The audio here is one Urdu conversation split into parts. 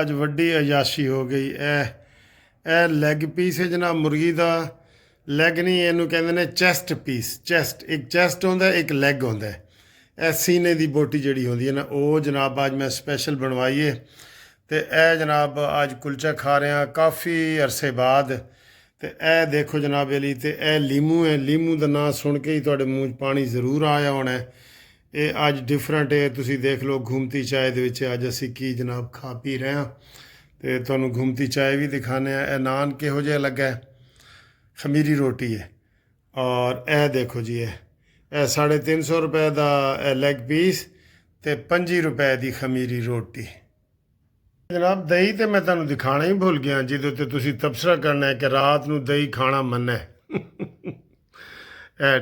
ਅੱਜ ਵੱਡੀ ਅਯਾਸ਼ੀ ਹੋ ਗਈ। ਇਹ ਲੈਗ ਪੀਸ ਹੈ ਜਨਾਬ, ਮੁਰਗੀ ਦਾ ਲੈਗ ਨਹੀਂ, ਇਹਨੂੰ ਕਹਿੰਦੇ ਨੇ ਚੈਸਟ ਪੀਸ। ਚੈਸਟ, ਇੱਕ ਚੈਸਟ ਹੁੰਦਾ, ਇੱਕ ਲੈਗ ਹੁੰਦਾ। ਇਹ ਸੀਨੇ ਦੀ ਬੋਟੀ ਜਿਹੜੀ ਹੁੰਦੀ ਹੈ ਨਾ, ਉਹ ਜਨਾਬ ਅੱਜ ਮੈਂ ਸਪੈਸ਼ਲ ਬਣਵਾਈ ਹੈ। ਤੇ ਇਹ ਜਨਾਬ ਅੱਜ ਕੁਲਚਾ ਖਾ ਰਹੇ ਹਾਂ ਕਾਫੀ ਅਰਸੇ ਬਾਅਦ। ਤੇ ਇਹ ਦੇਖੋ ਜਨਾਬ ਅਲੀ, ਤੇ ਇਹ ਲੀਮੂ ਹੈ। ਲੀਮੂ ਦਾ ਨਾਂ ਸੁਣ ਕੇ ਹੀ ਤੁਹਾਡੇ ਮੂੰਹ 'ਚ ਪਾਣੀ ਜ਼ਰੂਰ ਆਇਆ ਹੋਣਾ ਹੈ। ਇਹ ਅੱਜ ਡਿਫਰੈਂਟ ਹੈ। ਤੁਸੀਂ ਦੇਖ ਲਓ ਘੁੰਮਤੀ ਚਾਏ ਦੇ ਵਿੱਚ ਅੱਜ ਅਸੀਂ ਕੀ ਜਨਾਬ ਖਾ ਪੀ ਰਹੇ ਹਾਂ, ਤੇ ਤੁਹਾਨੂੰ ਘੁੰਮਤੀ ਚਾਏ ਵੀ ਦਿਖਾਉਂਦੇ ਹਾਂ। ਇਹ ਨਾਨ ਕਿਹੋ ਜਿਹਾ ਲੱਗਾ ਹੈ, ਖਮੀਰੀ ਰੋਟੀ ਹੈ। ਔਰ ਇਹ ਦੇਖੋ ਜੀ, ਇਹ 350 ਰੁਪਏ ਦਾ ਇਹ ਲੈਗ ਪੀਸ ਤੇ 25 ਰੁਪਏ ਦੀ ਖਮੀਰੀ ਰੋਟੀ। ਜਨਾਬ ਦਹੀਂ ਤੇ ਮੈਂ ਤੁਹਾਨੂੰ ਦਿਖਾਣਾ ਹੀ ਭੁੱਲ ਗਿਆ, ਜਿਹਦੇ ਉੱਤੇ ਤੁਸੀਂ ਤਬਸਰਾ ਕਰਨਾ ਹੈ ਕਿ ਰਾਤ ਨੂੰ ਦਹੀਂ ਖਾਣਾ ਮੰਨਾ ਹੈ।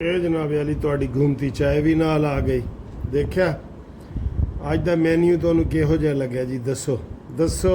ਇਹ ਜਨਾਬ ਅਲੀ ਤੁਹਾਡੀ ਘੁੰਮਤੀ ਚਾਏ ਵੀ ਨਾਲ ਆ ਗਈ। ਦੇਖਿਆ ਅੱਜ ਦਾ ਮੈਨੂ ਤੁਹਾਨੂੰ ਕਿਹੋ ਜਿਹਾ ਲੱਗਿਆ ਜੀ? ਦੱਸੋ ਦੱਸੋ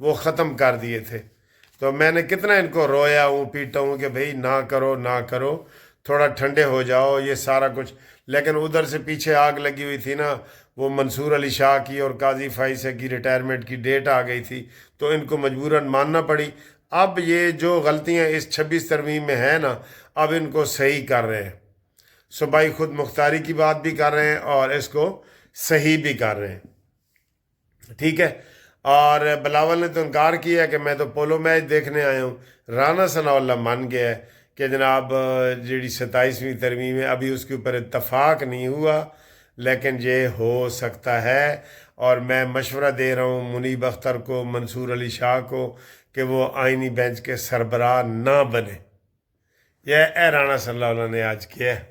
وہ ختم کر دیے تھے. تو میں نے کتنا ان کو رویا ہوں پیٹا ہوں کہ بھئی نہ کرو نہ کرو، تھوڑا ٹھنڈے ہو جاؤ یہ سارا کچھ. لیکن ادھر سے پیچھے آگ لگی ہوئی تھی نا، وہ منصور علی شاہ کی اور قاضی فائزہ کی ریٹائرمنٹ کی ڈیٹ آ گئی تھی، تو ان کو مجبوراً ماننا پڑی. اب یہ جو غلطیاں اس 26 ترمیم میں ہیں نا، اب ان کو صحیح کر رہے ہیں. صوبائی خود مختاری کی بات بھی کر رہے ہیں اور اس کو صحیح بھی کر رہے ہیں. ٹھیک ہے. اور بلاول نے تو انکار کیا کہ میں تو پولو میچ دیکھنے آیا ہوں. رانا ثناء اللہ مان گیا ہے کہ جناب جیڑی 27ویں ترمیم ہے ابھی اس کے اوپر اتفاق نہیں ہوا، لیکن یہ ہو سکتا ہے. اور میں مشورہ دے رہا ہوں منیب اختر کو، منصور علی شاہ کو، کہ وہ آئینی بینچ کے سربراہ نہ بنے. یہ رانا صلی اللہ علیہ نے آج کیا ہے.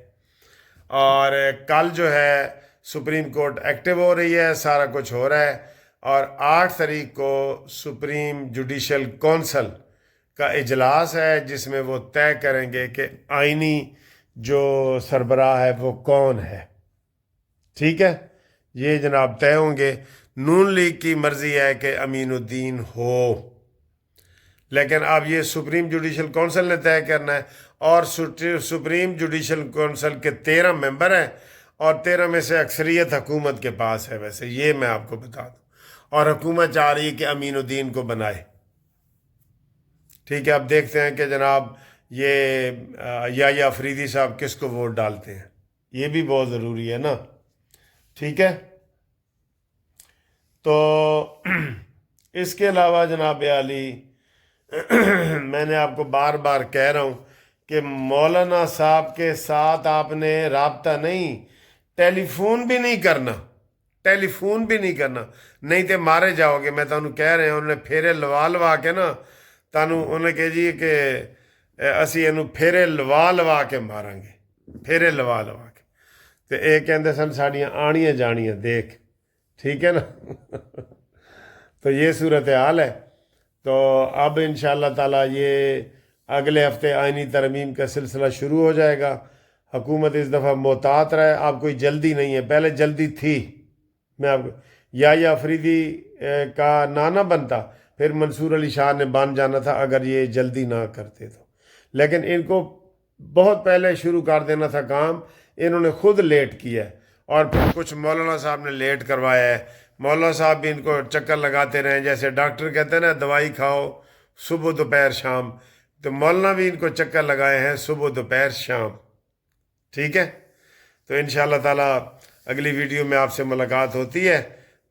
اور کل جو ہے سپریم کورٹ ایکٹیو ہو رہی ہے، سارا کچھ ہو رہا ہے. اور 8 تاریخ کو سپریم جوڈیشل کونسل کا اجلاس ہے جس میں وہ طے کریں گے کہ آئینی جو سربراہ ہے وہ کون ہے. ٹھیک ہے، یہ جناب طے ہوں گے. نون لیگ کی مرضی ہے کہ امین الدین ہو، لیکن اب یہ سپریم جوڈیشل کونسل نے طے کرنا ہے. اور سپریم جوڈیشل کونسل کے 13 ممبر ہیں اور 13 میں سے اکثریت حکومت کے پاس ہے. ویسے یہ میں آپ کو بتا دوں، اور حکومت چاہ رہی ہے کہ امین الدین کو بنائے. ٹھیک ہے، اب دیکھتے ہیں کہ جناب یہ یا افریدی صاحب کس کو ووٹ ڈالتے ہیں. یہ بھی بہت ضروری ہے نا. ٹھیک ہے. تو اس کے علاوہ جناب عالی میں نے آپ کو بار بار کہہ رہا ہوں کہ مولانا صاحب کے ساتھ آپ نے رابطہ نہیں، ٹیلی فون بھی نہیں کرنا، ٹیلی فون بھی نہیں کرنا، نہیں تو مارے جاؤ گے. میں تمہیں کہہ رہا ہوں، انہوں نے پھیرے لوا کے نا انہیں کہہ جی کہ اسی انہوں پھیرے لوا کے ماراں گے، پھیرے لوا کے. تو یہ کہندے سن ساڑیاں آنیاں جانیاں دیکھ. ٹھیک ہے نا. تو یہ صورتحال ہے. تو اب انشاءاللہ تعالیٰ یہ اگلے ہفتے آئینی ترمیم کا سلسلہ شروع ہو جائے گا. حکومت اس دفعہ محتاط رہے، اب کوئی جلدی نہیں ہے. پہلے جلدی تھی. میں آپ کو یا افریدی کا نہ بنتا، پھر منصور علی شاہ نے بن جانا تھا اگر یہ جلدی نہ کرتے تو. لیکن ان کو بہت پہلے شروع کر دینا تھا کام، انہوں نے خود لیٹ کیا ہے. اور پھر کچھ مولانا صاحب نے لیٹ کروایا ہے. مولانا صاحب بھی ان کو چکر لگاتے رہے، جیسے ڈاکٹر کہتے ہیں نا دوائی کھاؤ صبح دوپہر شام، تو مولانا بھی ان کو چکر لگائے ہیں صبح دوپہر شام. ٹھیک ہے. تو انشاءاللہ تعالیٰ اگلی ویڈیو میں آپ سے ملاقات ہوتی ہے.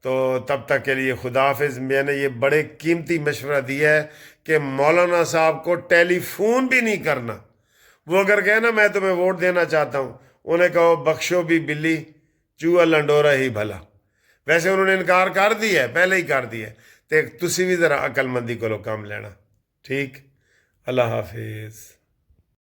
تو تب تک کے لیے خدا حافظ. میں نے یہ بڑے قیمتی مشورہ دیا ہے کہ مولانا صاحب کو ٹیلی فون بھی نہیں کرنا. وہ اگر کہے نا میں تمہیں ووٹ دینا چاہتا ہوں، انہیں کہو بخشو بھی بلی چوہا لنڈورا ہی بھلا. ویسے انہوں نے انکار کر دیا ہے، پہلے ہی کر دیا ہے. تو تسی بھی ذرا عقل مندی کو کام لینا. ٹھیک. اللہ حافظ.